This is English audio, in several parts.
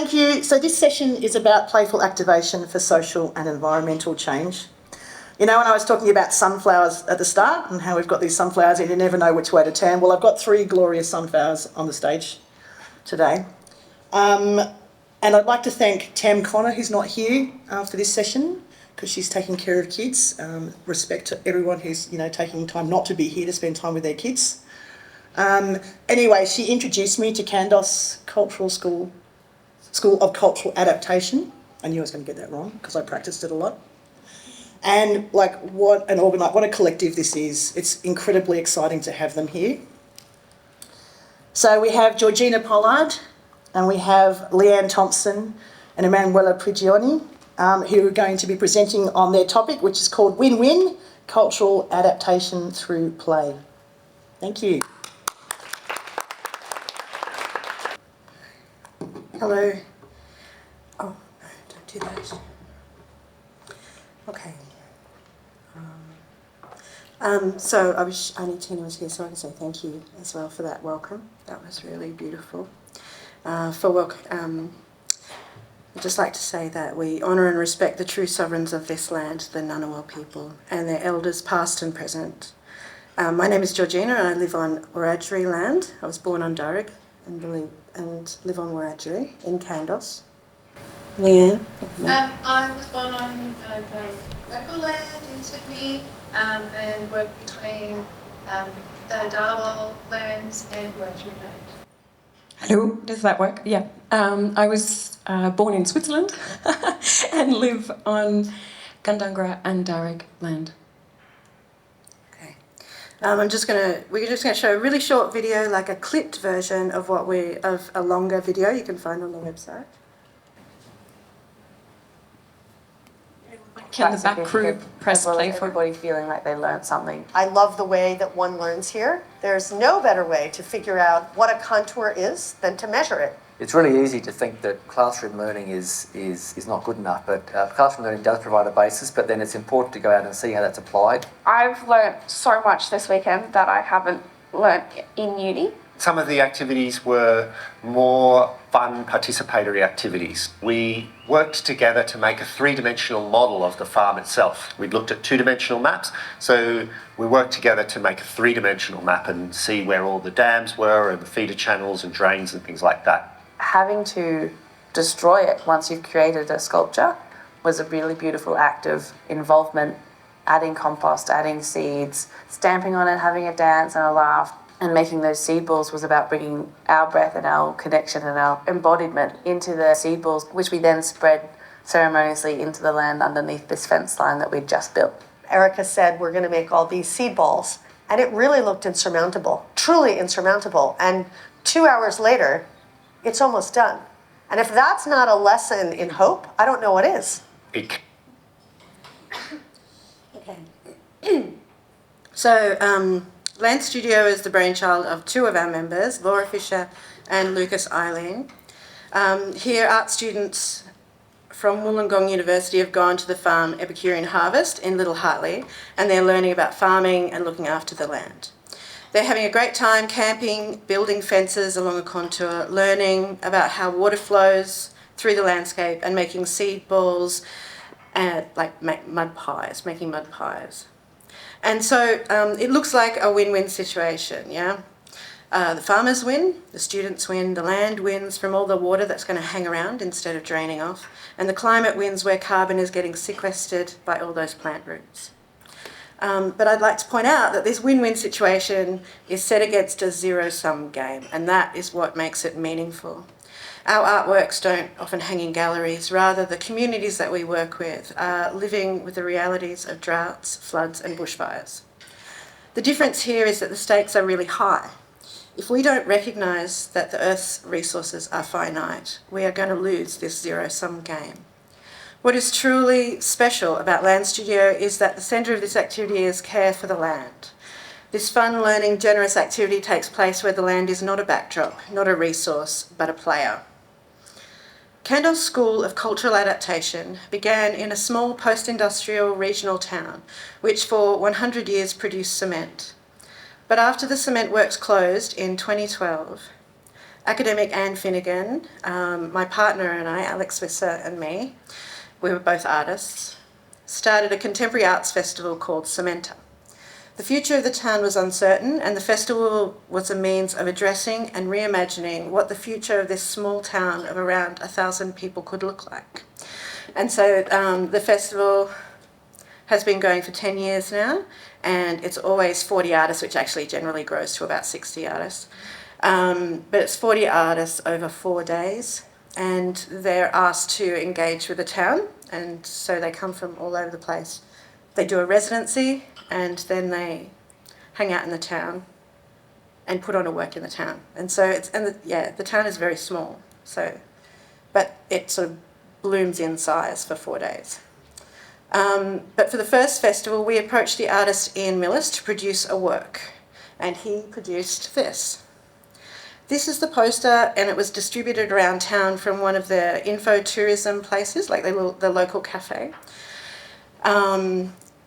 Thank you. So this session is about playful activation for social and environmental change. You know, when I was talking about sunflowers at the start and how we've got these sunflowers and you never know which way to turn, well, I've got 3 glorious sunflowers on the stage today. And I'd like to thank Tam Connor, who's not here for this session, because she's taking care of kids. Respect to everyone who's, taking time not to be here to spend time with their kids. Anyway, she introduced me to Kandos School of Cultural Adaptation. I knew I was going to get that wrong because I practiced it a lot. And what a collective this is. It's incredibly exciting to have them here. So we have Georgina Pollard and we have Leanne Thompson and Emanuela Prigioni, who are going to be presenting on their topic, which is called Win-Win, Cultural Adaptation Through Play. Thank you. Hello. Oh, no, don't do that. Okay. So only Tina was here, so I can say thank you as well for that welcome. That was really beautiful. I'd just like to say that we honour and respect the true sovereigns of this land, the Ngunnawal people, and their elders past and present. My name is Georgina and I live on Wiradjuri land. I was born on Darug and live on Wiradjuri in Kandos. Leanne? I was born on the local land in Sydney and worked between the Darwell lands and Wiradjuri land. Hello, does that work? Yeah. I was born in Switzerland and live on Gundungra and Darug land. Okay. We're just going to show a really short video, like a clipped version of a longer video you can find on the website. Can the back crew press play for everybody feeling like they learned something? I love the way that one learns here. There's no better way to figure out what a contour is than to measure it. It's really easy to think that classroom learning is not good enough, but classroom learning does provide a basis, but then it's important to go out and see how that's applied. I've learnt so much this weekend that I haven't learnt in uni. Some of the activities were more fun participatory activities. We worked together to make a 3-dimensional model of the farm itself. We'd looked at 2-dimensional maps, so we worked together to make a 3-dimensional map and see where all the dams were and the feeder channels and drains and things like that. Having to destroy it once you've created a sculpture was a really beautiful act of involvement, adding compost, adding seeds, stamping on it, having a dance and a laugh. And making those seed balls was about bringing our breath and our connection and our embodiment into the seed balls, which we then spread ceremoniously into the land underneath this fence line that we'd just built. Erica said, we're going to make all these seed balls. And it really looked insurmountable, truly insurmountable. And 2 hours later, it's almost done. And if that's not a lesson in hope, I don't know what is. Okay. So, Land Studio is the brainchild of 2 of our members, Laura Fisher and Lucas Eileen. Here, art students from Wollongong University have gone to the farm Epicurean Harvest in Little Hartley, and they're learning about farming and looking after the land. They're having a great time camping, building fences along a contour, learning about how water flows through the landscape and making seed balls and making mud pies. And so it looks like a win-win situation, yeah? The farmers win, the students win, the land wins from all the water that's going to hang around instead of draining off, and the climate wins where carbon is getting sequestered by all those plant roots. But I'd like to point out that this win-win situation is set against a zero-sum game, and that is what makes it meaningful. Our artworks don't often hang in galleries. Rather, the communities that we work with are living with the realities of droughts, floods and bushfires. The difference here is that the stakes are really high. If we don't recognise that the Earth's resources are finite, we are going to lose this zero-sum game. What is truly special about Land Studio is that the centre of this activity is care for the land. This fun, learning, generous activity takes place where the land is not a backdrop, not a resource, but a player. Kandos School of Cultural Adaptation began in a small post-industrial regional town, which for 100 years produced cement. But after the cement works closed in 2012, Academic Anne Finnegan, my partner and I, Alex Swisser and me, we were both artists, started a contemporary arts festival called Cementa. The future of the town was uncertain, and the festival was a means of addressing and reimagining what the future of this small town of around 1,000 people could look like. And so the festival has been going for 10 years now, and it's always 40 artists, which actually generally grows to about 60 artists. But it's 40 artists over 4 days, and they're asked to engage with the town, and so they come from all over the place. They do a residency, and then they hang out in the town and put on a work in the town. And so the town is very small, but it sort of blooms in size for 4 days. But for the first festival, we approached the artist Ian Millis to produce a work, and he produced this. This is the poster, and it was distributed around town from one of the info tourism places, like the local cafe.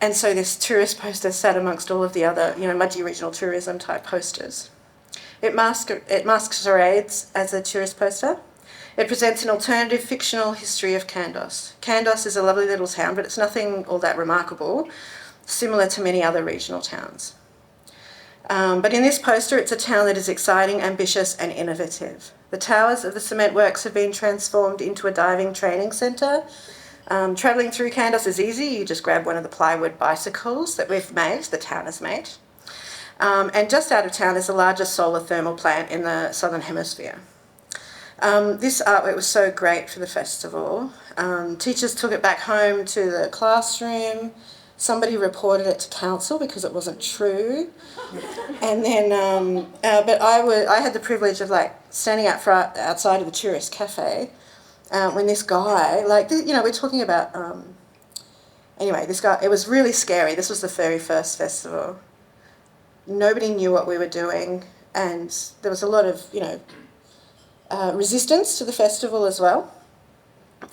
And so this tourist poster sat amongst all of the other, Mudgee regional tourism type posters. It masquerades as a tourist poster. It presents an alternative fictional history of Kandos. Kandos is a lovely little town, but it's nothing all that remarkable, similar to many other regional towns. But in this poster, it's a town that is exciting, ambitious, and innovative. The towers of the cement works have been transformed into a diving training centre. Travelling through Kandos is easy. You just grab one of the plywood bicycles that we've made, the town has made. And just out of town is the largest solar thermal plant in the Southern Hemisphere. This artwork was so great for the festival. Teachers took it back home to the classroom. Somebody reported it to council because it wasn't true. And then, but I had the privilege of standing outside of the tourist cafe when this guy, we're talking about, this guy, it was really scary. This was the very first festival. Nobody knew what we were doing, and there was a lot of, resistance to the festival as well.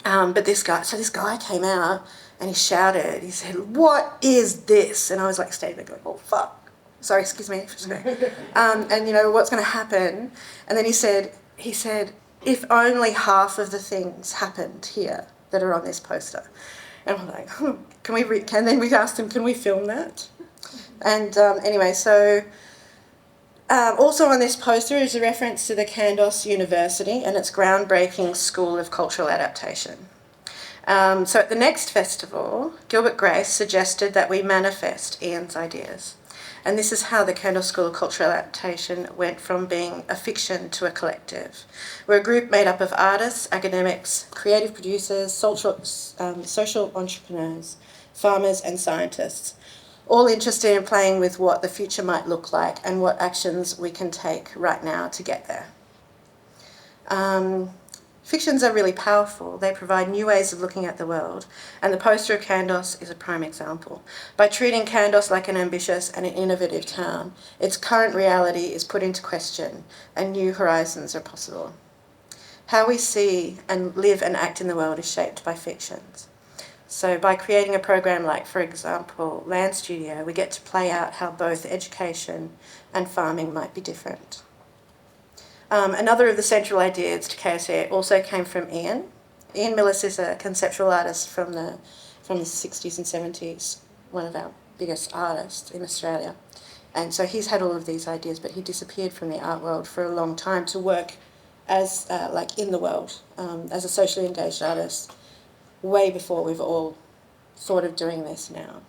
But this guy came out and he shouted, he said, "What is this?" And I was standing there going, "Oh, fuck. Sorry, excuse me." And what's going to happen? And then he said, "If only half of the things happened here that are on this poster." And I'm like, and then we asked him, "Can we film that?" And also on this poster is a reference to the Kandos University and its groundbreaking School of Cultural Adaptation. So at the next festival, Gilbert Grace suggested that we manifest Ian's ideas. And this is how the Kandos School of Cultural Adaptation went from being a fiction to a collective. We're a group made up of artists, academics, creative producers, social entrepreneurs, farmers and scientists, all interested in playing with what the future might look like and what actions we can take right now to get there. Fictions are really powerful. They provide new ways of looking at the world, and the poster of Kandos is a prime example. By treating Kandos like an ambitious and an innovative town, its current reality is put into question and new horizons are possible. How we see and live and act in the world is shaped by fictions. So by creating a program like, for example, Land Studio, we get to play out how both education and farming might be different. Another of the central ideas to KSA also came from Ian. Ian Millis is a conceptual artist from the 60s and 70s, one of our biggest artists in Australia. And so he's had all of these ideas, but he disappeared from the art world for a long time to work as in the world, as a socially engaged artist, way before we've all thought of doing this now.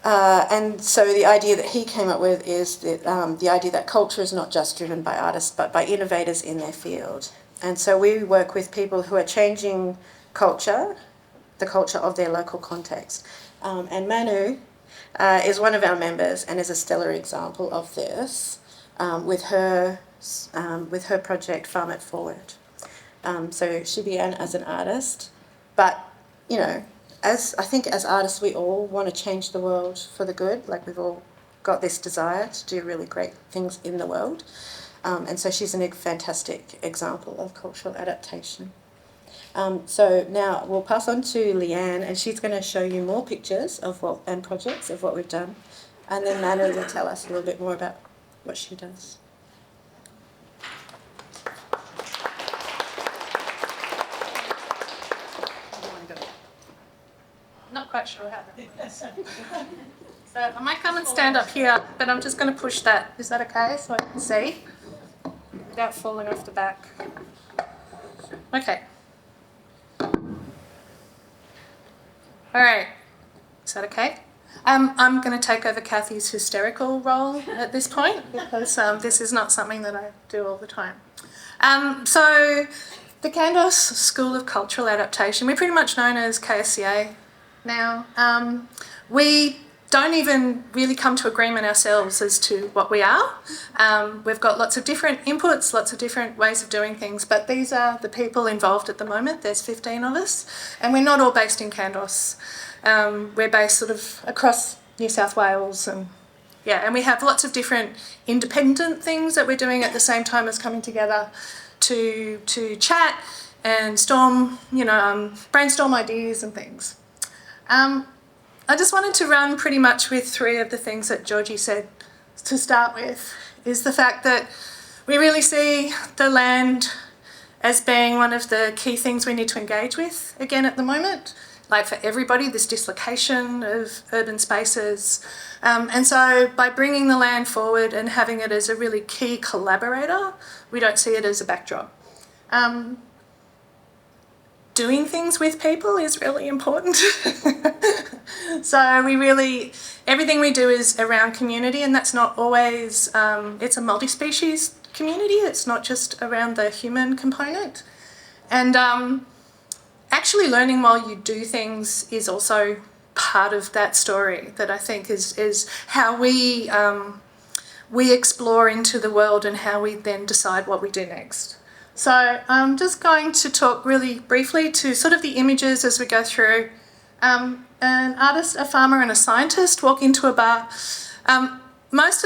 And so the idea that he came up with is that the idea that culture is not just driven by artists, but by innovators in their field. And so we work with people who are changing culture, the culture of their local context. And Manu is one of our members and is a stellar example of this with her project Farm It Forward. So she began as an artist, but as artists, we all want to change the world for the good. We've all got this desire to do really great things in the world. And so she's a fantastic example of cultural adaptation. So now we'll pass on to Leanne, and she's going to show you more pictures and projects of what we've done. And then Manu will tell us a little bit more about what she does. Not quite sure how to do this. So I might come and stand up here, but I'm just going to push that. Is that okay? So I can see without falling off the back. Okay. All right. Is that okay? I'm going to take over Kathy's hysterical role at this point because this is not something that I do all the time. So the Kandos School of Cultural Adaptation, we're pretty much known as KSCA now. We don't even really come to agreement ourselves as to what we are. We've got lots of different inputs, lots of different ways of doing things, but these are the people involved at the moment. There's 15 of us, and we're not all based in Kandos. We're based sort of across New South Wales, and we have lots of different independent things that we're doing at the same time as coming together to chat and brainstorm ideas and things. I just wanted to run pretty much with three of the things that Georgie said to start with, is the fact that we really see the land as being one of the key things we need to engage with again at the moment. Like for everybody, this dislocation of urban spaces. And so by bringing the land forward and having it as a really key collaborator, we don't see it as a backdrop. Doing things with people is really important. So everything we do is around community, and that's not always, it's a multi-species community. It's not just around the human component. And actually learning while you do things is also part of that story that I think is how we explore into the world and how we then decide what we do next. So I'm just going to talk really briefly to sort of the images as we go through. An artist, a farmer and a scientist walk into a bar. A lot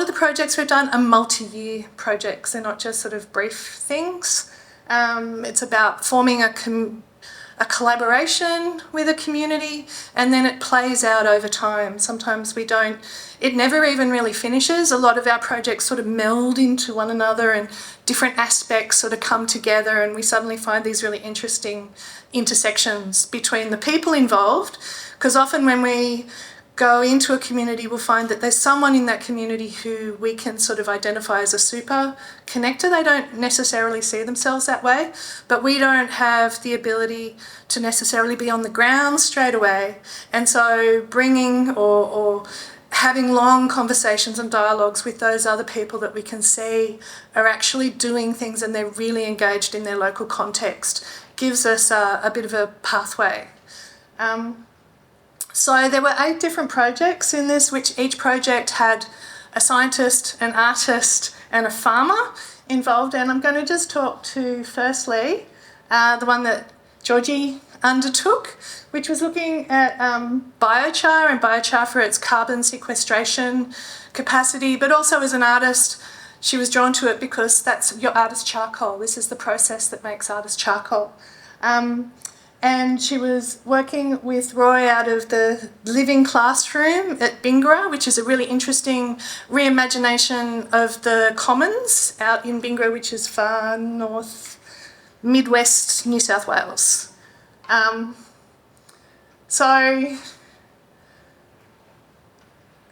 of the projects we've done are multi-year projects. They're not just sort of brief things. It's about forming a collaboration with a community, and then it plays out over time. Sometimes it never even really finishes. A lot of our projects sort of meld into one another and different aspects sort of come together, and we suddenly find these really interesting intersections between the people involved, because often when we go into a community, we'll find that there's someone in that community who we can sort of identify as a super connector. They don't necessarily see themselves that way, but we don't have the ability to necessarily be on the ground straight away. And so bringing or having long conversations and dialogues with those other people that we can see are actually doing things and they're really engaged in their local context gives us a bit of a pathway. So there were 8 different projects in this, which each project had a scientist, an artist and a farmer involved. And I'm going to just talk to, firstly, the one that Georgie undertook, which was looking at biochar and biochar for its carbon sequestration capacity, but also as an artist, she was drawn to it because that's your artist charcoal. This is the process that makes artist charcoal. And she was working with Roy out of the living classroom at Bingara, which is a really interesting reimagination of the commons out in Bingara, which is far north, midwest New South Wales. So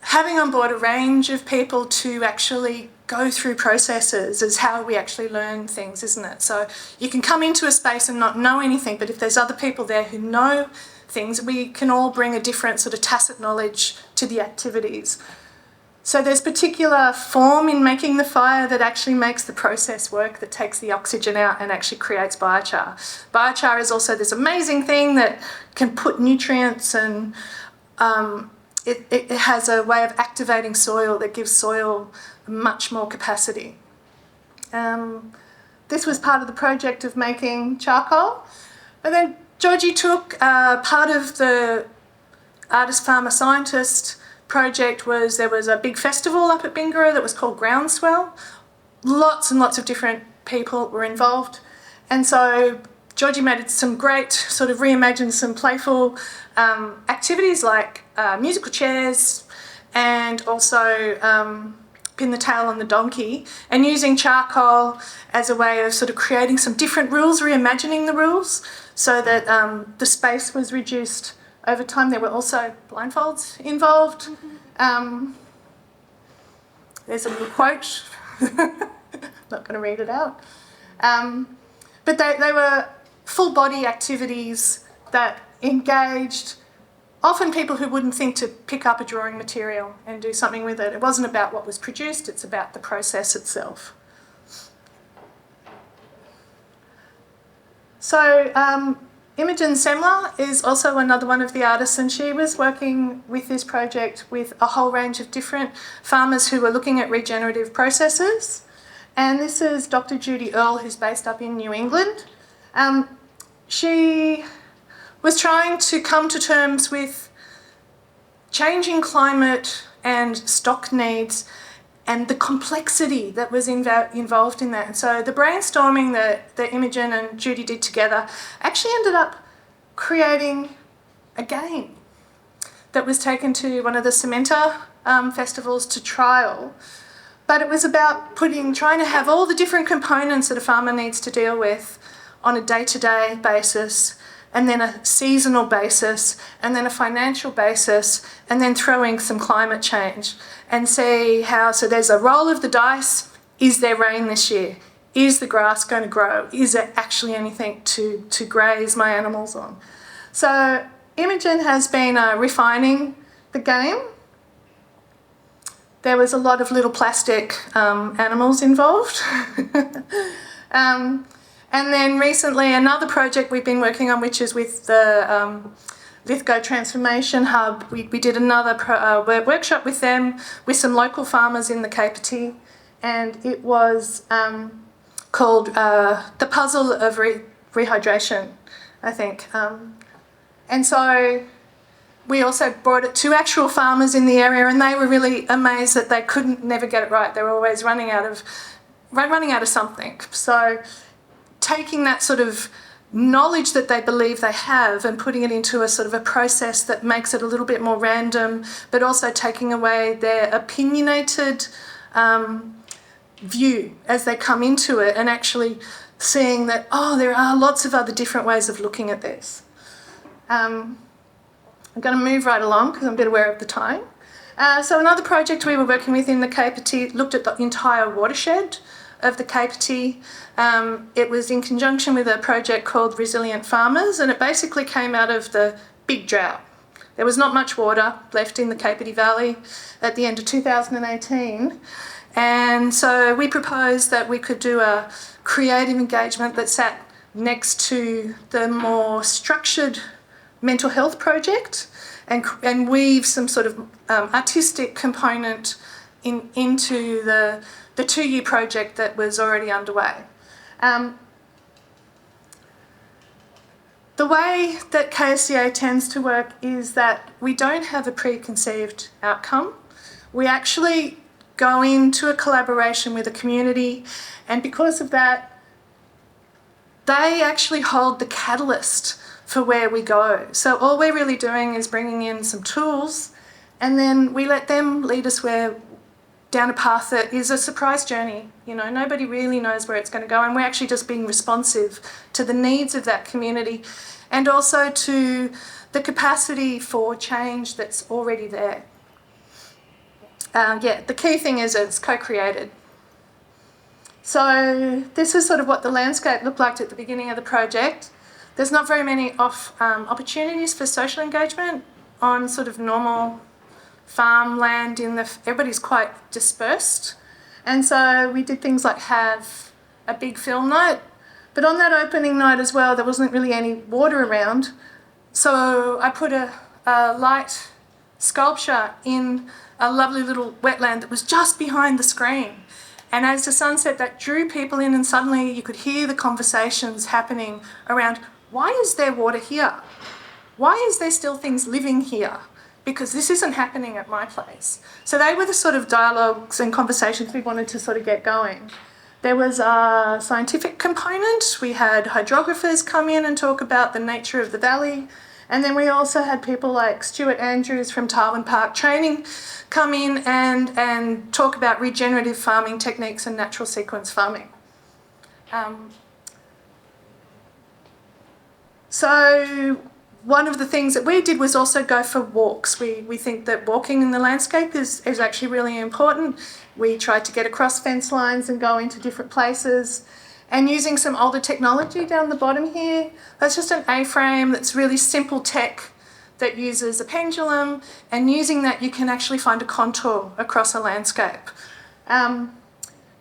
having on board a range of people to actually go through processes is how we actually learn things, isn't it? So you can come into a space and not know anything, but if there's other people there who know things, we can all bring a different sort of tacit knowledge to the activities. So there's particular form in making the fire that actually makes the process work, that takes the oxygen out and actually creates biochar. Biochar is also this amazing thing that can put nutrients and it has a way of activating soil that gives soil much more capacity. This was part of the project of making charcoal. But then Georgie took part of the artist, farmer, scientist project was there was a big festival up at Bingara that was called Groundswell. Lots and lots of different people were involved. And so Georgie made some great sort of reimagined some playful activities like musical chairs and also pin the tail on the donkey, and using charcoal as a way of sort of creating some different rules, reimagining the rules, so that the space was reduced over time. There were also blindfolds involved. There's a little quote. Not going to read it out. But they were full body activities that engaged often people who wouldn't think to pick up a drawing material and do something with it. It wasn't about what was produced, it's about the process itself. So Imogen Semler is also another one of the artists, and she was working with this project with a whole range of different farmers who were looking at regenerative processes. And this is Dr. Judy Earle, who's based up in New England. She was trying to come to terms with changing climate and stock needs and the complexity that was involved in that. And so the brainstorming that Imogen and Judy did together actually ended up creating a game that was taken to one of the Cementa festivals to trial. But it was about trying to have all the different components that a farmer needs to deal with on a day-to-day basis, and then a seasonal basis, and then a financial basis, and then throwing some climate change and see how, so there's a roll of the dice. Is there rain this year? Is the grass going to grow? Is there actually anything to graze my animals on? So Imogen has been refining the game. There was a lot of little plastic animals involved. And then recently another project we've been working on, which is with the Lithgow Transformation Hub. We did another workshop with them, with some local farmers in the Kapiti, and it was called The Puzzle of Rehydration, I think. And so we also brought it to actual farmers in the area, and they were really amazed that they couldn't never get it right. They were always running out of something. So taking that sort of knowledge that they believe they have and putting it into a sort of a process that makes it a little bit more random, but also taking away their opinionated view as they come into it, and actually seeing that, oh, there are lots of other different ways of looking at this. I'm going to move right along because I'm a bit aware of the time. So another project we were working with in the Kapiti looked at the entire watershed of the Kapiti. It was in conjunction with a project called Resilient Farmers, and it basically came out of the big drought. There was not much water left in the Kapiti Valley at the end of 2018. And so we proposed that we could do a creative engagement that sat next to the more structured mental health project and weave some sort of artistic component into the 2-year project that was already underway. The way that KSCA tends to work is that we don't have a preconceived outcome. We actually go into a collaboration with a community, and because of that, they actually hold the catalyst for where we go. So all we're really doing is bringing in some tools, and then we let them lead us down a path that is a surprise journey. You know, nobody really knows where it's going to go, and we're actually just being responsive to the needs of that community and also to the capacity for change that's already there. The key thing is it's co-created. So this is sort of what the landscape looked like at the beginning of the project. There's not very many opportunities for social engagement on sort of normal farmland. Everybody's quite dispersed. And so we did things like have a big film night, but on that opening night as well, there wasn't really any water around. So I put a light sculpture in a lovely little wetland that was just behind the screen. And as the sun set, that drew people in, and suddenly you could hear the conversations happening around, why is there water here? Why is there still things living here? Because this isn't happening at my place. So they were the sort of dialogues and conversations we wanted to sort of get going. There was a scientific component. We had hydrographers come in and talk about the nature of the valley. And then we also had people like Stuart Andrews from Darwin Park Training come in and talk about regenerative farming techniques and natural sequence farming. So one of the things that we did was also go for walks. We think that walking in the landscape is actually really important. We tried to get across fence lines and go into different places. And using some older technology down the bottom here, that's just an A-frame that's really simple tech that uses a pendulum, and using that you can actually find a contour across a landscape.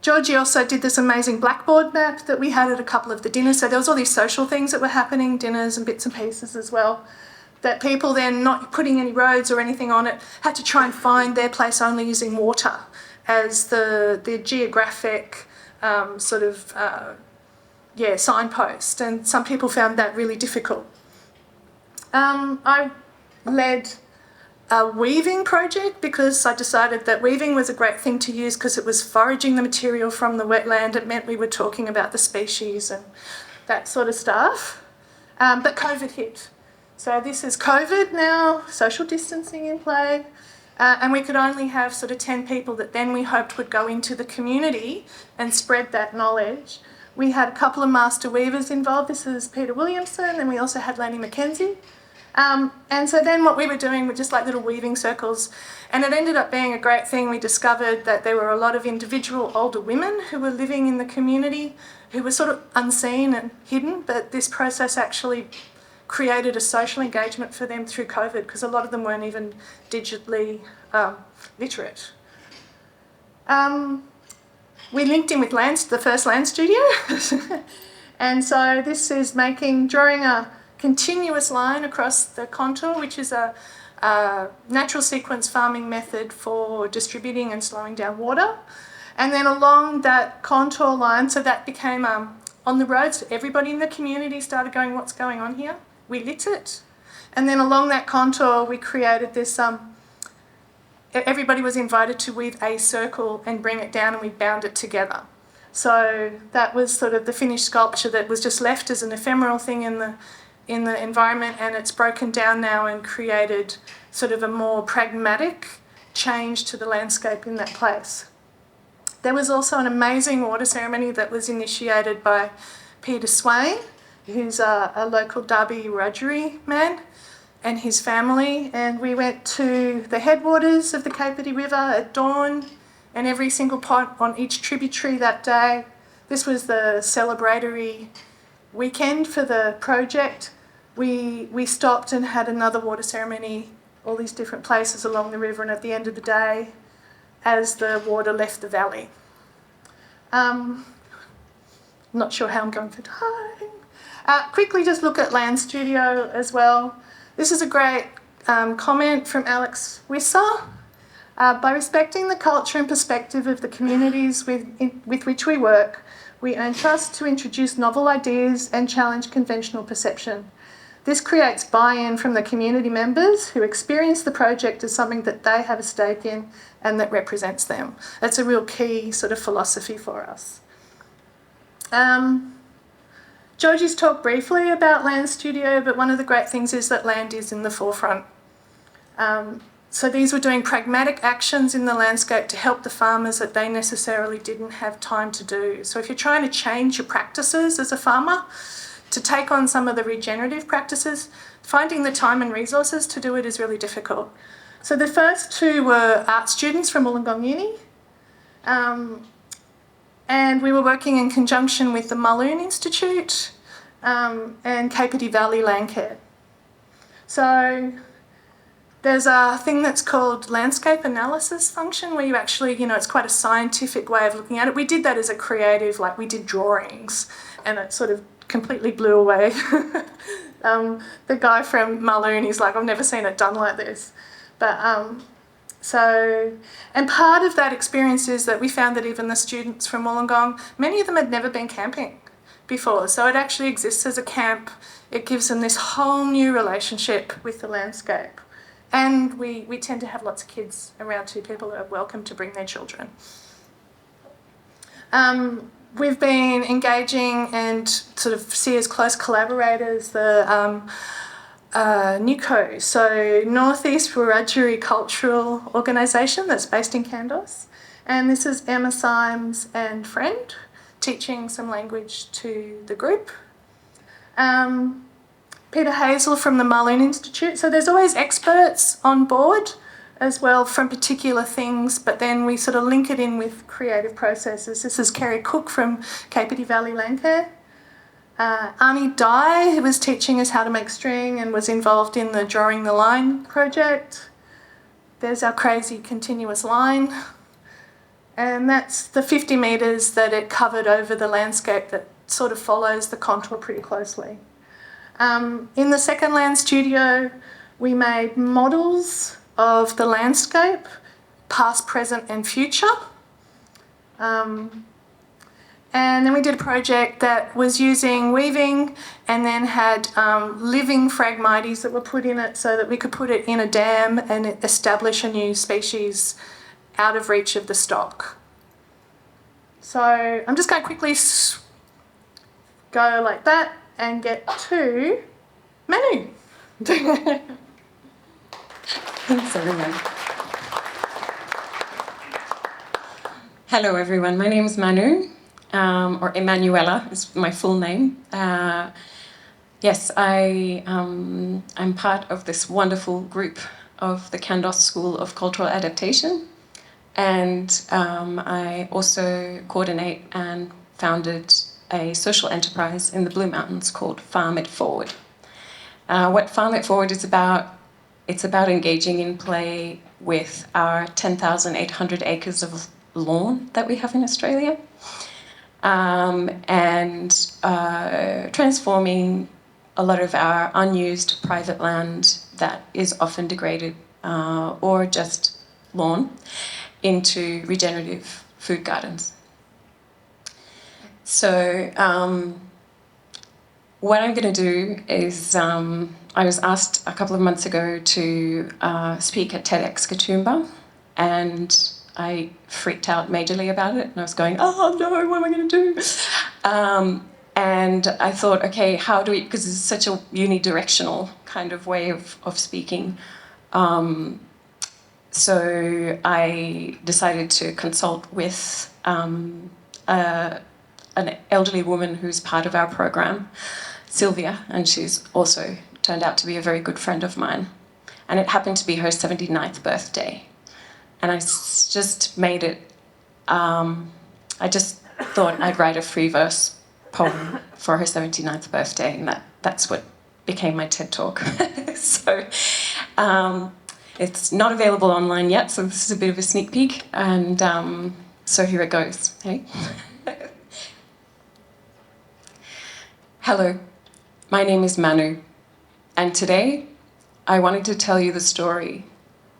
Georgie also did this amazing blackboard map that we had at a couple of the dinners. So there was all these social things that were happening, dinners and bits and pieces as well, that people then, not putting any roads or anything on it, had to try and find their place only using water as the geographic signpost. And some people found that really difficult. I led a weaving project because I decided that weaving was a great thing to use because it was foraging the material from the wetland. It meant we were talking about the species and that sort of stuff. But COVID hit. So this is COVID now, social distancing in play. And we could only have sort of 10 people that then we hoped would go into the community and spread that knowledge. We had a couple of master weavers involved. This is Peter Williamson, and we also had Lanny McKenzie. And so then what we were doing were just like little weaving circles, and it ended up being a great thing. We discovered that there were a lot of individual older women who were living in the community who were sort of unseen and hidden, but this process actually created a social engagement for them through COVID because a lot of them weren't even digitally literate. We linked in with the first land studio. And so this is drawing a continuous line across the contour, which is a natural sequence farming method for distributing and slowing down water. And then along that contour line, so that became on the road, so everybody in the community started going, what's going on here? We lit it. And then along that contour, we created this, everybody was invited to weave a circle and bring it down, and we bound it together. So that was sort of the finished sculpture that was just left as an ephemeral thing in the environment, and it's broken down now and created sort of a more pragmatic change to the landscape in that place. There was also an amazing water ceremony that was initiated by Peter Swain, who's a local Derby Wiradjuri man, and his family, and we went to the headwaters of the Kapiti River at dawn, and every single pot on each tributary that day. This was the celebratory weekend for the project. We stopped and had another water ceremony, all these different places along the river, and at the end of the day, as the water left the valley. Not sure how I'm going for time. Quickly just look at Land Studio as well. This is a great comment from Alex Wisser. By respecting the culture and perspective of the communities with which we work, we earn trust to introduce novel ideas and challenge conventional perception. This creates buy-in from the community members who experience the project as something that they have a stake in and that represents them. That's a real key sort of philosophy for us. Georgie's talked briefly about Land Studio, but one of the great things is that land is in the forefront. So these were doing pragmatic actions in the landscape to help the farmers that they necessarily didn't have time to do. So if you're trying to change your practices as a farmer, to take on some of the regenerative practices, finding the time and resources to do it is really difficult. So the first two were art students from Wollongong Uni, and we were working in conjunction with the Mulloon Institute and Kapiti Valley Landcare. So there's a thing that's called landscape analysis function where you actually, it's quite a scientific way of looking at it. We did that as a creative, like we did drawings, and it sort of completely blew away. The guy from Mulloon, he's like, I've never seen it done like this. But and part of that experience is that we found that even the students from Wollongong, many of them had never been camping before. So it actually exists as a camp. It gives them this whole new relationship with the landscape. And we tend to have lots of kids around too. People are welcome to bring their children. We've been engaging and sort of see as close collaborators the NUCO, so Northeast Wiradjuri Cultural Organisation that's based in Kandos. And this is Emma Symes and friend teaching some language to the group. Peter Hazel from the Marloon Institute. So there's always experts on board as well from particular things, but then we sort of link it in with creative processes. This is Kerry Cook from Kapiti Valley Landcare. Arnie Dye, who was teaching us how to make string and was involved in the Drawing the Line project. There's our crazy continuous line. And that's the 50 metres that it covered over the landscape that sort of follows the contour pretty closely. In the second land studio, we made models of the landscape, past, present and future. And then we did a project that was using weaving and then had living phragmites that were put in it so that we could put it in a dam and establish a new species out of reach of the stock. So I'm just going to quickly go like that and get to Manu. Thanks, everyone. Hello, everyone. My name is Manu, or Emanuela is my full name. Yes, I'm part of this wonderful group of the Kandos School of Cultural Adaptation, and I also coordinate and founded a social enterprise in the Blue Mountains called Farm It Forward. What Farm It Forward is about, it's about engaging in play with our 10,800 acres of lawn that we have in Australia, and transforming a lot of our unused private land that is often degraded or just lawn into regenerative food gardens. So what I'm going to do is, I was asked a couple of months ago to speak at TEDx Katoomba, and I freaked out majorly about it, and I was going, oh no, what am I going to do? And I thought, okay, how do we, because it's such a unidirectional kind of way of speaking. So I decided to consult with an elderly woman who's part of our program, Sylvia, and she's also turned out to be a very good friend of mine. And it happened to be her 79th birthday. And I just made it, I just thought I'd write a free verse poem for her 79th birthday, and that's what became my TED Talk. So it's not available online yet, so this is a bit of a sneak peek, and so here it goes, hey? Hello, my name is Manu, and today I wanted to tell you the story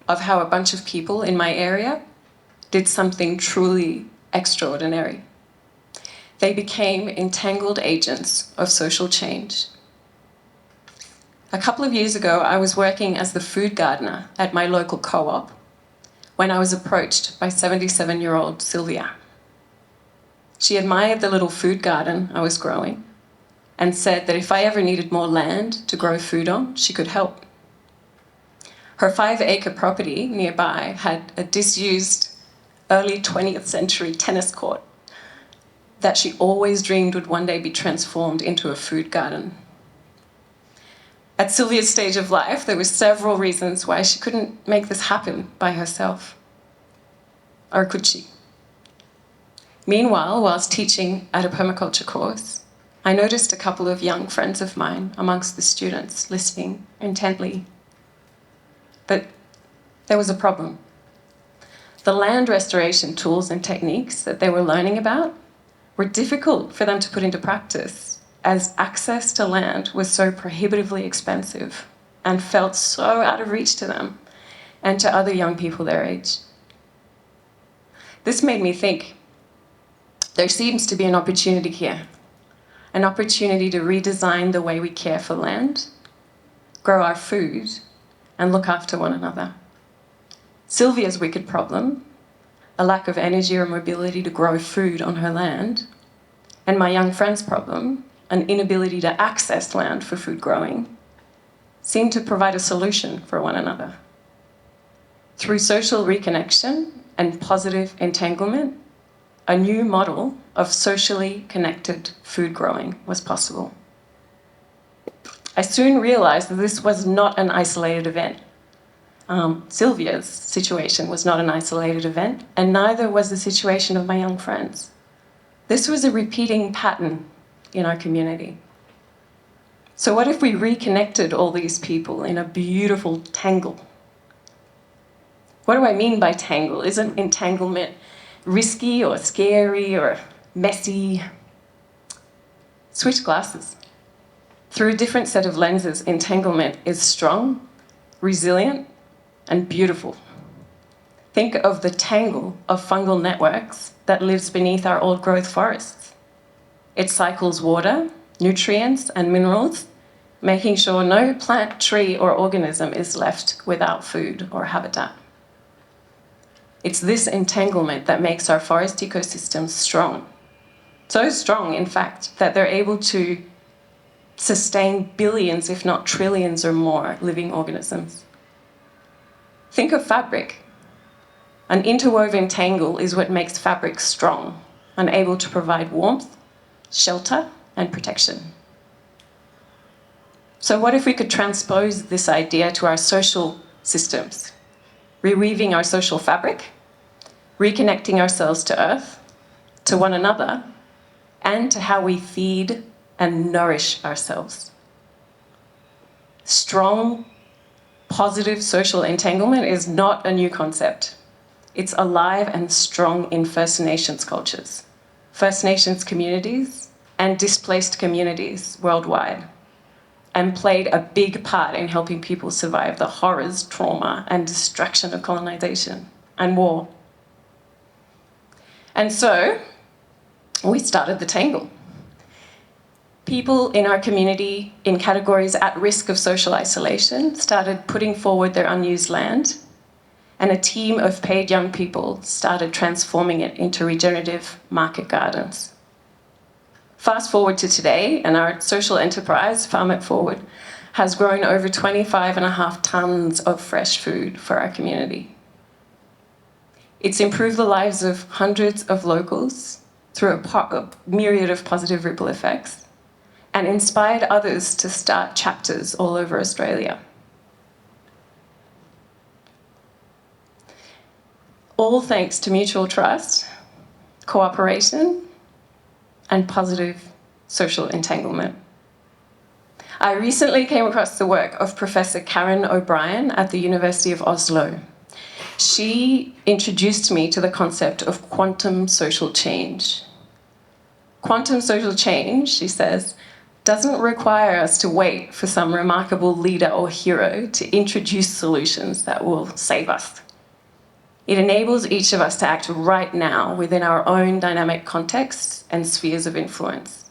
of how a bunch of people in my area did something truly extraordinary. They became entangled agents of social change. A couple of years ago, I was working as the food gardener at my local co-op when I was approached by 77-year-old Sylvia. She admired the little food garden I was growing and said that if I ever needed more land to grow food on, she could help. Her 5-acre property nearby had a disused early 20th century tennis court that she always dreamed would one day be transformed into a food garden. At Sylvia's stage of life, there were several reasons why she couldn't make this happen by herself. Or could she? Meanwhile, whilst teaching at a permaculture course, I noticed a couple of young friends of mine amongst the students listening intently. But there was a problem. The land restoration tools and techniques that they were learning about were difficult for them to put into practice, as access to land was so prohibitively expensive and felt so out of reach to them and to other young people their age. This made me think, there seems to be an opportunity here, an opportunity to redesign the way we care for land, grow our food, and look after one another. Sylvia's wicked problem, a lack of energy or mobility to grow food on her land, and my young friend's problem, an inability to access land for food growing, seemed to provide a solution for one another. Through social reconnection and positive entanglement, a new model of socially connected food growing was possible. I soon realized that this was not an isolated event. Sylvia's situation was not an isolated event, and neither was the situation of my young friends. This was a repeating pattern in our community. So what if we reconnected all these people in a beautiful tangle? What do I mean by tangle? Isn't entanglement risky or scary or messy? Switch glasses. Through a different set of lenses, entanglement is strong, resilient, and beautiful. Think of the tangle of fungal networks that lives beneath our old-growth forests. It cycles water, nutrients, and minerals, making sure no plant, tree, or organism is left without food or habitat. It's this entanglement that makes our forest ecosystems strong. So strong, in fact, that they're able to sustain billions, if not trillions or more, living organisms. Think of fabric. An interwoven tangle is what makes fabric strong and able to provide warmth, shelter, and protection. So what if we could transpose this idea to our social systems, reweaving our social fabric, reconnecting ourselves to Earth, to one another, and to how we feed and nourish ourselves. Strong, positive social entanglement is not a new concept. It's alive and strong in First Nations cultures, First Nations communities, and displaced communities worldwide, and played a big part in helping people survive the horrors, trauma, and destruction of colonization and war. And so, we started the tangle. People in our community in categories at risk of social isolation started putting forward their unused land, and a team of paid young people started transforming it into regenerative market gardens. Fast forward to today, and our social enterprise, Farm It Forward, has grown over 25.5 tons of fresh food for our community. It's improved the lives of hundreds of locals through a myriad of positive ripple effects, and inspired others to start chapters all over Australia. All thanks to mutual trust, cooperation, and positive social entanglement. I recently came across the work of Professor Karen O'Brien at the University of Oslo. She introduced me to the concept of quantum social change. Quantum social change, she says, doesn't require us to wait for some remarkable leader or hero to introduce solutions that will save us. It enables each of us to act right now within our own dynamic contexts and spheres of influence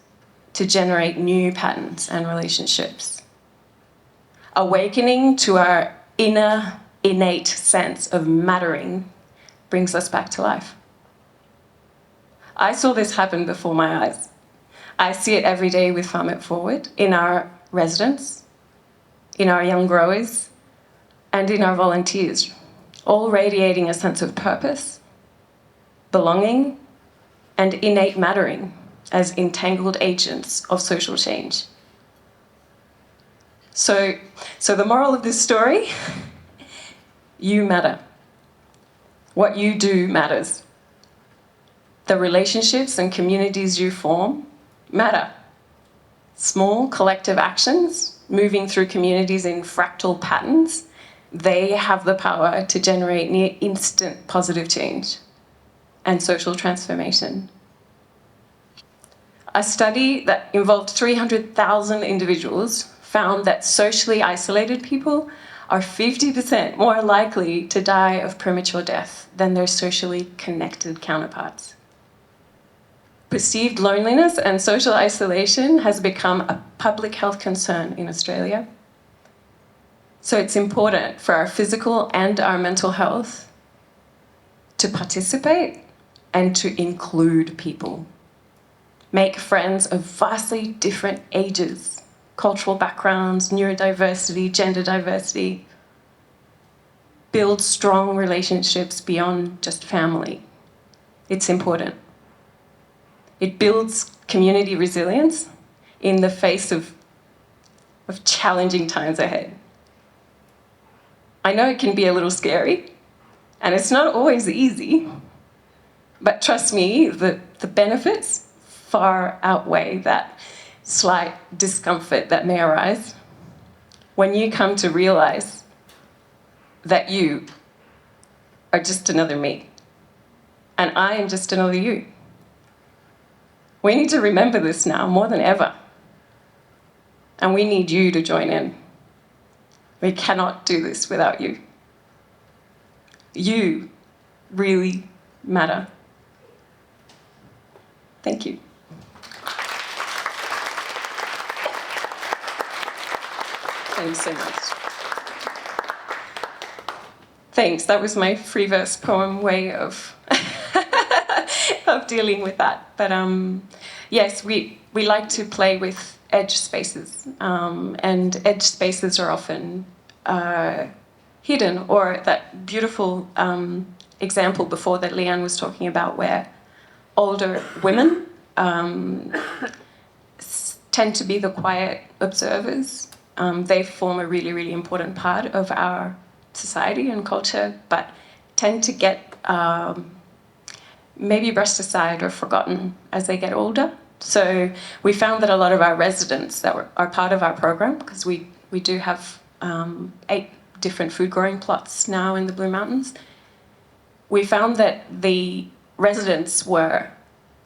to generate new patterns and relationships. Awakening to our inner, innate sense of mattering brings us back to life. I saw this happen before my eyes. I see it every day with Farm It Forward, in our residents, in our young growers, and in our volunteers, all radiating a sense of purpose, belonging, and innate mattering as entangled agents of social change. So the moral of this story, you matter. What you do matters. The relationships and communities you form matter. Small collective actions moving through communities in fractal patterns, they have the power to generate near instant positive change and social transformation. A study that involved 300,000 individuals found that socially isolated people are 50% more likely to die of premature death than their socially connected counterparts. Perceived loneliness and social isolation has become a public health concern in Australia. So it's important for our physical and our mental health to participate and to include people. Make friends of vastly different ages, cultural backgrounds, neurodiversity, gender diversity, build strong relationships beyond just family. It's important. It builds community resilience in the face of challenging times ahead. I know it can be a little scary, and it's not always easy, but trust me, the benefits far outweigh that slight discomfort that may arise when you come to realize that you are just another me, and I am just another you. We need to remember this now more than ever, and we need you to join in. We cannot do this without you. You really matter. Thank you. Thanks so much. Thanks, that was my free verse poem way of of dealing with that. But yes, we like to play with edge spaces, and edge spaces are often hidden, or that beautiful example before that Leanne was talking about, where older women tend to be the quiet observers. They form a really, really important part of our society and culture, but tend to get maybe brushed aside or forgotten as they get older. So we found that a lot of our residents that are part of our program, because we do have 8 different food growing plots now in the Blue Mountains, we found that the residents were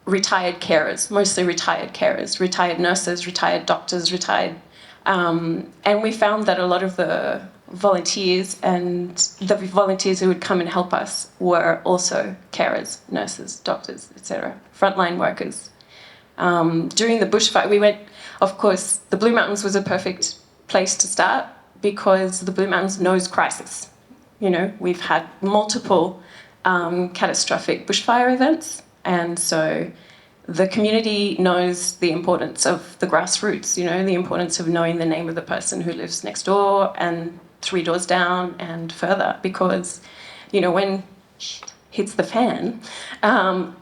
retired carers, mostly retired carers, retired nurses, retired doctors, and we found that a lot of the volunteers and the volunteers who would come and help us were also carers, nurses, doctors, etc., frontline workers. During the bushfire, we went, of course, the Blue Mountains was a perfect place to start because the Blue Mountains knows crisis. You know, we've had multiple catastrophic bushfire events, and so the community knows the importance of the grassroots, you know, the importance of knowing the name of the person who lives next door and 3 doors down and further, because, you know, when hits the fan,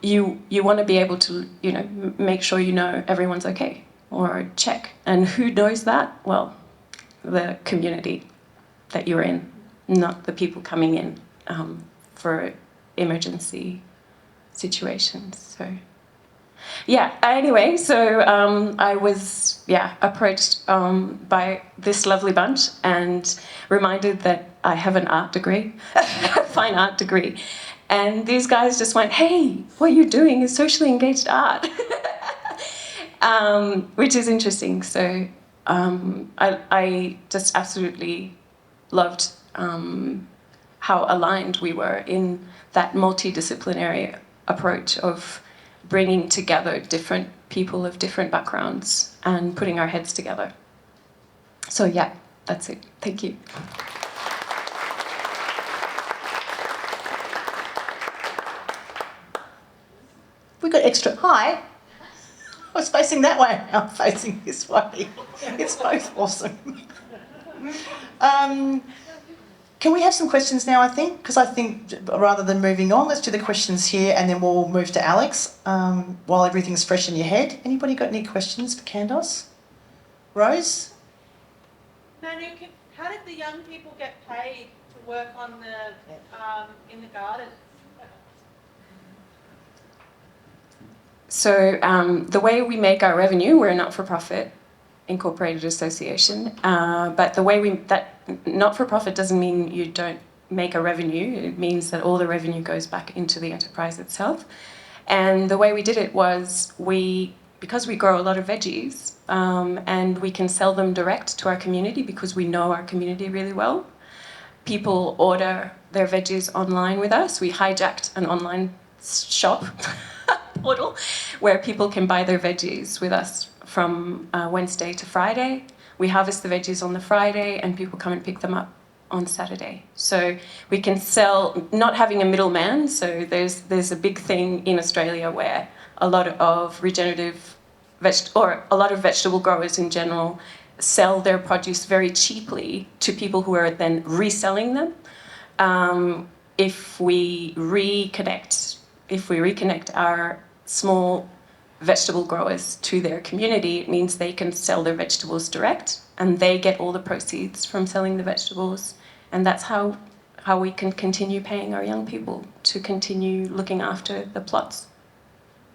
you want to be able to, you know, make sure you know everyone's okay, or check. And who knows that? Well, the community that you're in, not the people coming in for emergency situations. So yeah, anyway, so I was approached by this lovely bunch and reminded that I have an art degree, a fine art degree. And these guys just went, hey, what you're doing is socially engaged art, which is interesting. So I just absolutely loved how aligned we were in that multidisciplinary approach of bringing together different people of different backgrounds and putting our heads together. So yeah, that's it. Thank you. We got extra. Hi. I was facing that way. I'm facing this way. It's both awesome. Can we have some questions now, I think? Because I think rather than moving on, let's do the questions here and then we'll move to Alex while everything's fresh in your head. Anybody got any questions for Kandos? Rose? Manu, how did the young people get paid to work on in the garden? So the way we make our revenue, we're a not-for-profit incorporated association, but the way that not-for-profit doesn't mean you don't make a revenue. It means that all the revenue goes back into the enterprise itself. And the way we did it was because we grow a lot of veggies and we can sell them direct to our community because we know our community really well. People order their veggies online with us. We hijacked an online shop portal where people can buy their veggies with us from Wednesday to Friday. We harvest the veggies on the Friday and people come and pick them up on Saturday. So we can sell, not having a middleman. So there's a big thing in Australia where a lot of regenerative a lot of vegetable growers in general sell their produce very cheaply to people who are then reselling them. If we reconnect our small vegetable growers to their community, it means they can sell their vegetables direct, and they get all the proceeds from selling the vegetables. And that's how we can continue paying our young people to continue looking after the plots.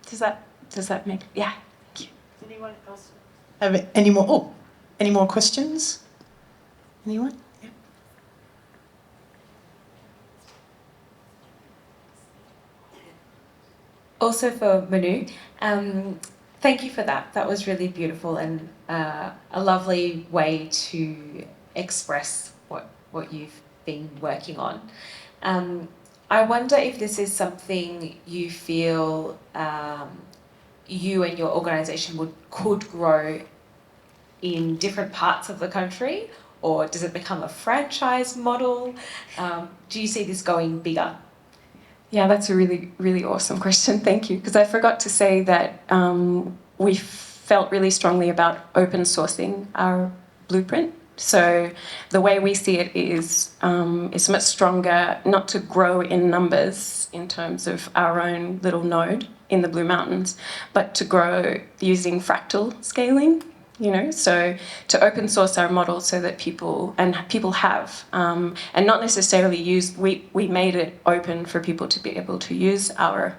Does that make, yeah? Thank you. Anyone else have any more? Oh, any more questions? Anyone? Yeah. Also for Manu, thank you for that. That was really beautiful and a lovely way to express what you've been working on. I wonder if this is something you feel you and your organisation could grow in different parts of the country, or does it become a franchise model? Do you see this going bigger? Yeah, that's a really, really awesome question. Thank you. Because I forgot to say that we felt really strongly about open sourcing our blueprint. So the way we see it is much stronger, not to grow in numbers in terms of our own little node in the Blue Mountains, but to grow using fractal scaling. So to open source our model so that people have, and not necessarily use, we made it open for people to be able to use our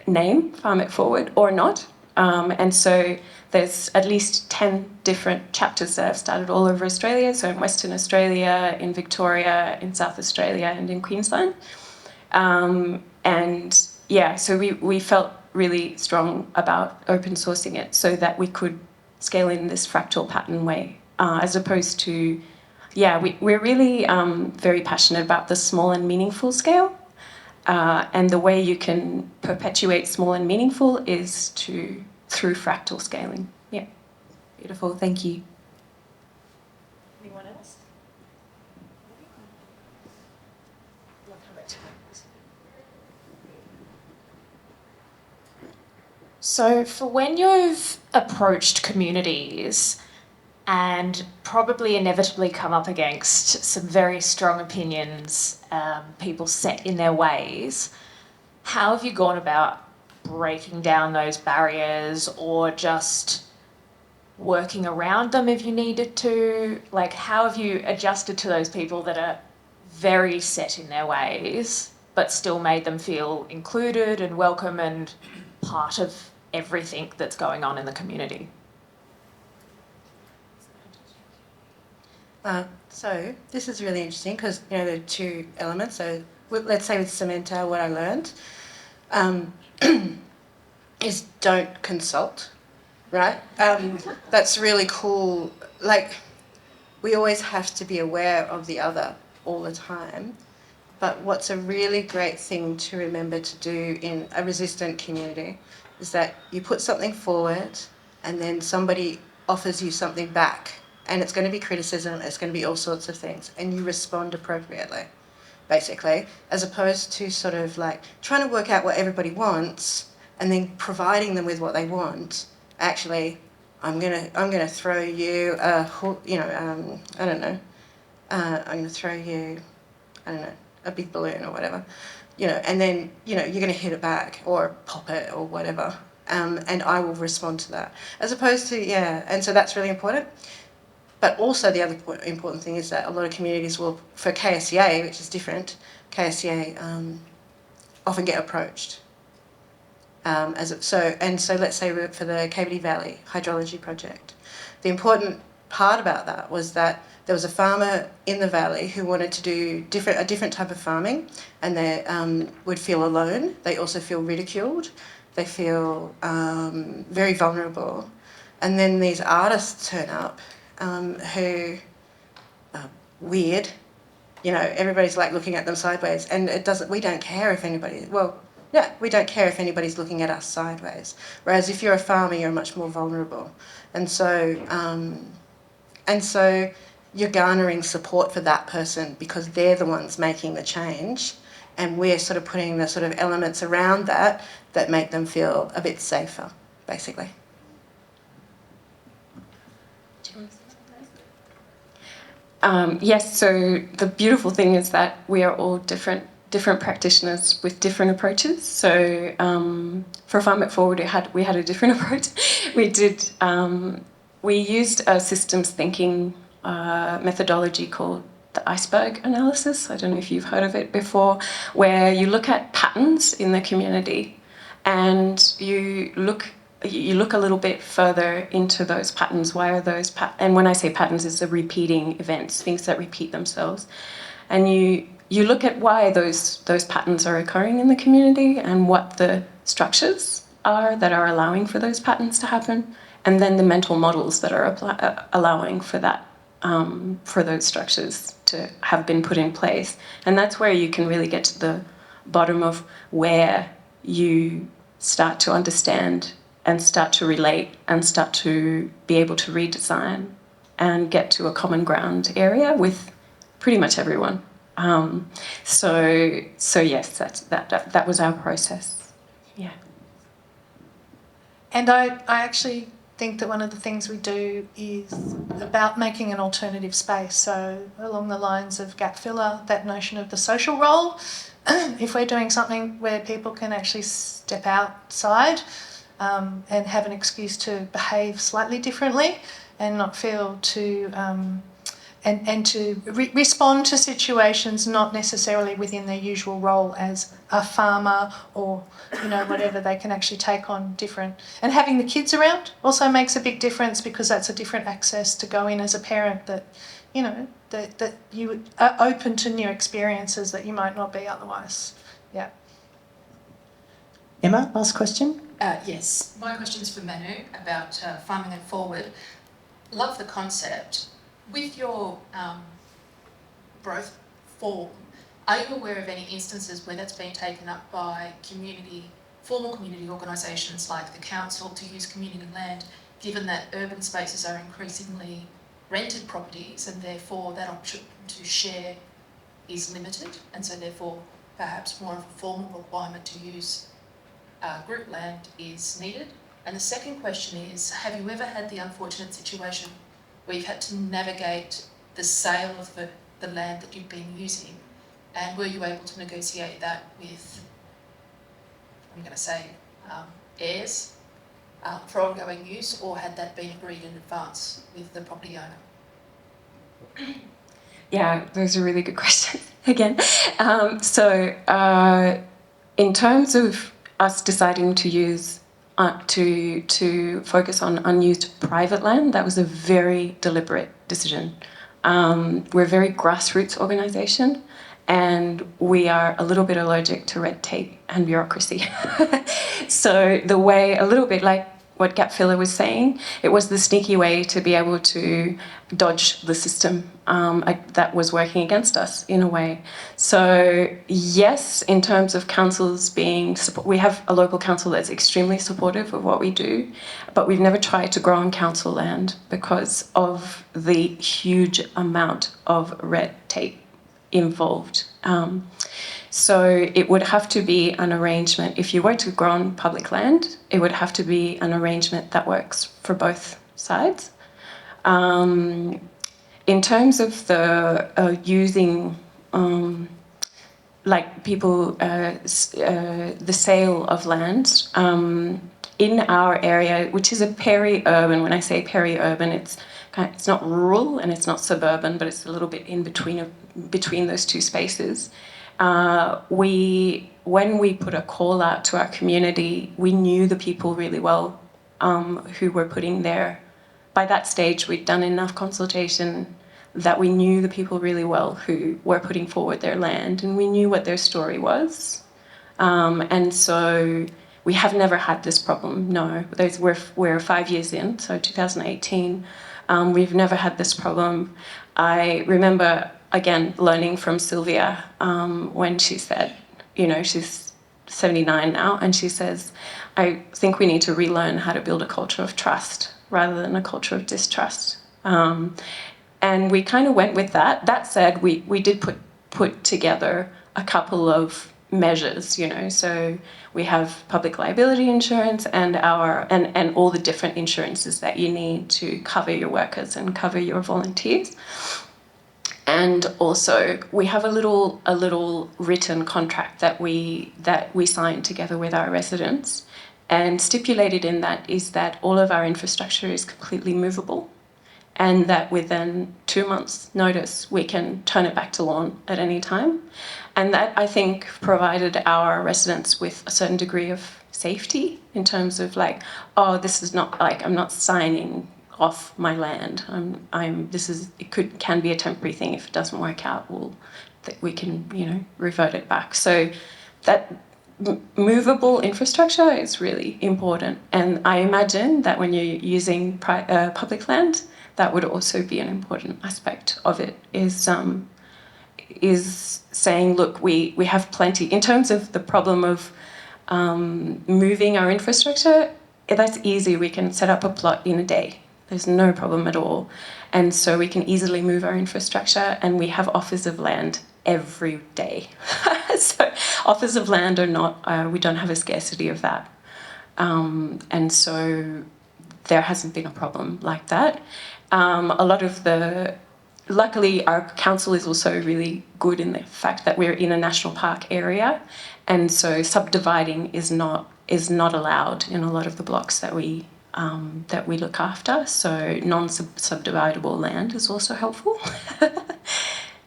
name, Farm It Forward, or not. And so there's at least 10 different chapters that have started all over Australia, so in Western Australia, in Victoria, in South Australia, and in Queensland. And yeah, so we felt really strong about open sourcing it so that we could scale in this fractal pattern way, as opposed to, we're really very passionate about the small and meaningful scale. And the way you can perpetuate small and meaningful is through fractal scaling. Yeah. Beautiful, thank you. Anyone else? So for when you've approached communities and probably inevitably come up against some very strong opinions, people set in their ways, how have you gone about breaking down those barriers or just working around them if you needed to? Like, how have you adjusted to those people that are very set in their ways but still made them feel included and welcome and part of everything that's going on in the community? So this is really interesting because there are two elements. So let's say with Samantha, what I learned is don't consult, right? That's really cool. Like, we always have to be aware of the other all the time. But what's a really great thing to remember to do in a resistant community is that you put something forward and then somebody offers you something back, and it's going to be criticism, it's going to be all sorts of things, and you respond appropriately, basically, as opposed to sort of like trying to work out what everybody wants and then providing them with what they want. Actually, I'm gonna throw you I'm gonna throw you, a big balloon or whatever, and then, you're going to hit it back or pop it or whatever, and I will respond to that. As opposed to, and so that's really important. But also the other important thing is that a lot of communities will, for KSCA, which is different, KSCA often get approached. So let's say for the KBD Valley Hydrology Project, the important part about that was that there was a farmer in the valley who wanted to do a different type of farming, and they would feel alone. They also feel ridiculed. They feel very vulnerable. And then these artists turn up who are weird. Everybody's like looking at them sideways, and we don't care if anybody, we don't care if anybody's looking at us sideways. Whereas if you're a farmer, you're much more vulnerable. And so you're garnering support for that person because they're the ones making the change, and we're sort of putting the sort of elements around that make them feel a bit safer, basically. Yes, so the beautiful thing is that we are all different practitioners with different approaches. So for Farm It Forward, we had a different approach. We used a systems thinking methodology called the iceberg analysis. I don't know if you've heard of it before, where you look at patterns in the community and you look a little bit further into those patterns. Why are those and when I say patterns, it's the repeating events, things that repeat themselves. And you look at why those patterns are occurring in the community and what the structures are that are allowing for those patterns to happen, and then the mental models that are allowing for that, for those structures to have been put in place. And that's where you can really get to the bottom of where you start to understand and start to relate and start to be able to redesign and get to a common ground area with pretty much everyone. So yes, that was our process. Yeah. And I actually think that one of the things we do is about making an alternative space. So along the lines of gap filler, that notion of the social role, if we're doing something where people can actually step outside and have an excuse to behave slightly differently and not feel to and to respond to situations not necessarily within their usual role as a farmer or, you know, whatever, they can actually take on different. And having the kids around also makes a big difference, because that's a different access to go in as a parent, that, you know, that you are open to new experiences that you might not be otherwise. Yeah. Emma, last question. Yes, my question's for Manu about Farming It Forward. Love the concept. With your growth form, are you aware of any instances where that's been taken up by formal community organisations like the council to use community land, given that urban spaces are increasingly rented properties and therefore that option to share is limited, and so therefore perhaps more of a formal requirement to use group land is needed? And the second question is, have you ever had the unfortunate situation where you've had to navigate the sale of the land that you've been using, and were you able to negotiate that with, I'm going to say, heirs for ongoing use, or had that been agreed in advance with the property owner? Yeah, those are really good questions again. In terms of us deciding to use to focus on unused private land, that was a very deliberate decision. We're a very grassroots organisation, and we are a little bit allergic to red tape and bureaucracy. So the way, a little bit like what Gap Filler was saying, it was the sneaky way to be able to dodge the system that was working against us in a way. So yes, in terms of councils being, we have a local council that's extremely supportive of what we do, but we've never tried to grow on council land because of the huge amount of red tape involved. So it would have to be an arrangement. If you were to grow on public land, it would have to be an arrangement that works for both sides. In terms of the using, like people, the sale of land, in our area, which is a peri-urban, when I say peri-urban, it's not rural and it's not suburban, but it's a little bit in between those two spaces. When we put a call out to our community, we knew the people really well who were putting their, by that stage we'd done enough consultation that we knew the people really well who were putting forward their land, and we knew what their story was. And so we have never had this problem, no. We're 5 years in, so 2018. We've never had this problem. I remember, again, learning from Sylvia when she said, you know, she's 79 now, and she says, I think we need to relearn how to build a culture of trust rather than a culture of distrust. And we kind of went with that. That said, we did put together a couple of measures, you know, so we have public liability insurance and and all the different insurances that you need to cover your workers and cover your volunteers. And also, we have a little written contract that we sign together with our residents, and stipulated in that is that all of our infrastructure is completely movable, and that within 2 months' notice we can turn it back to lawn at any time. And that, I think, provided our residents with a certain degree of safety in terms of like, oh, this is not like I'm not signing off my land. It can be a temporary thing. If it doesn't work out, we can revert it back. So that movable infrastructure is really important. And I imagine that when you're using public land, that would also be an important aspect of it. Is saying, look, we have plenty in terms of the problem of moving our infrastructure. That's easy. We can set up a plot in a day. There's no problem at all. And so we can easily move our infrastructure, and we have offers of land every day. So offers of land are not, we don't have a scarcity of that. And so there hasn't been a problem like that. Luckily, our council is also really good in the fact that we're in a national park area, and so subdividing is not allowed in a lot of the blocks that we look after. So non-subdividable land is also helpful.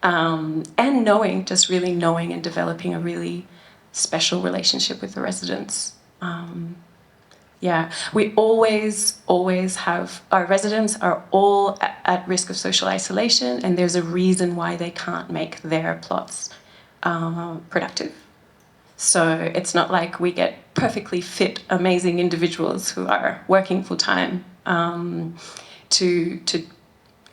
And really knowing and developing a really special relationship with the residents. We always have, our residents are all at risk of social isolation, and there's a reason why they can't make their plots productive. So it's not like we get perfectly fit, amazing individuals who are working full time.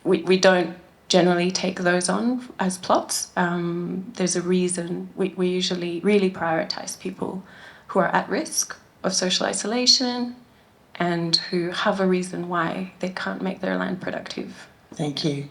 We don't generally take those on as plots. There's a reason. We usually really prioritise people who are at risk of social isolation and who have a reason why they can't make their land productive. Thank you.